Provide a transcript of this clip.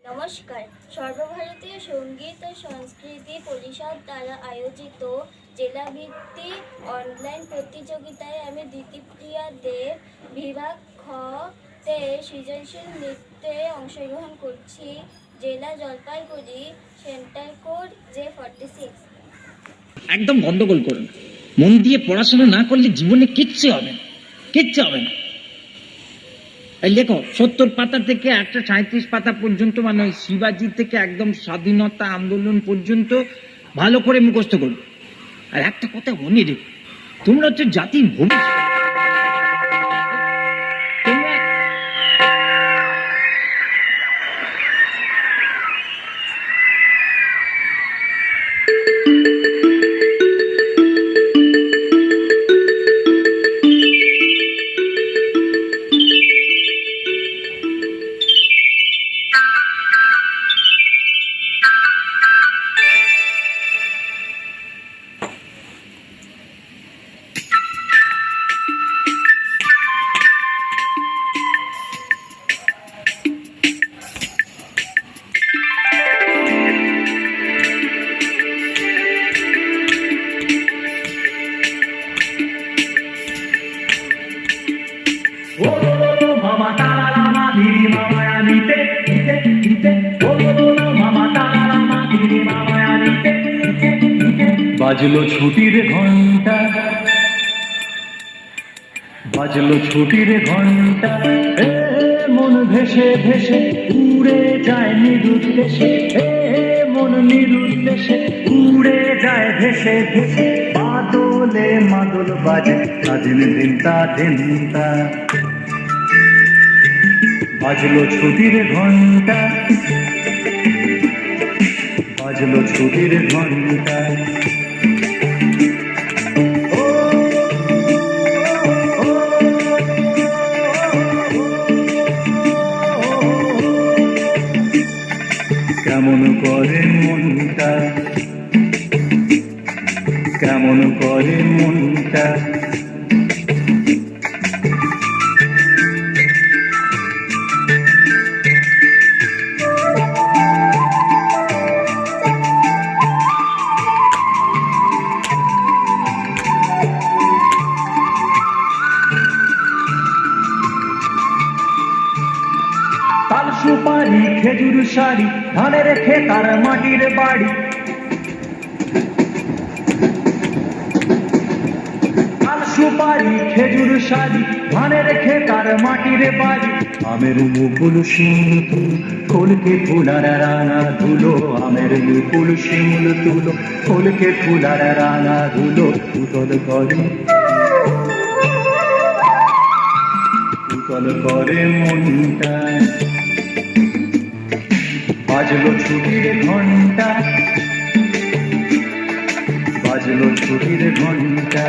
নমস্কার। সর্বভারতীয় সঙ্গীত ও সংস্কৃতি পরিষদ দ্বারা আয়োজিত জেলাভিত্তিক অনলাইন প্রতিযোগিতায় আমি দ্বিতীপ্রিয়া দেব বিভাগ খ-তে সৃজনশীল নৃত্যে অংশগ্রহণ করছি। জেলা জলপাইগুড়ি, সেন্টার কোড J46। একদম গন্ডগোল করুন। মন দিয়ে পড়াশোনা না করলে জীবনে কিচ্ছু হবে না, কিচ্ছু হবে না। লেখো 70 পাতা থেকে 137 পাতা পর্যন্ত, মানে শিবাজি থেকে একদম স্বাধীনতা আন্দোলন পর্যন্ত ভালো করে মুখস্থ করো। আর একটা কথা মনে রেখো, তোমরা হচ্ছে জাতির ভবিষ্যৎ। বাজলো ছুটির ঘন্টা, বাজলো ছুটির ঘন্টা, মন ভেসে ভেসে উড়ে যায় নিরুদ্দেশে, মন নিরুদ্দেশে উড়ে যায় ভেসে ভেসে। মাদলে মাদল বাজে স্বাধীন দিনটা দিনটা। বাজলো ছুটির ঘন্টা, বাজলো ছুটির ঘন্টা। কেমন করে মনটা, কেমন করে মনটা। তাল সুপারি খেজুর শাড়ি, ধানের খেতার মাটির বাড়ি। তাল সুপারি খেজুর শাড়ি, ধানের খেতার মাটির বাড়ি। আমের মুকুল শিমুল তুলো, খোলকে ফুলার রাঙা ধুলো। আমের মুকুল শিমুল তুলো, খোলকে ফুলার রাঙা ধুলো। উতল করে, উতল করে মনটা। বাজলো ছুটির ঘন্টা, বাজলো ছুটির ঘন্টা।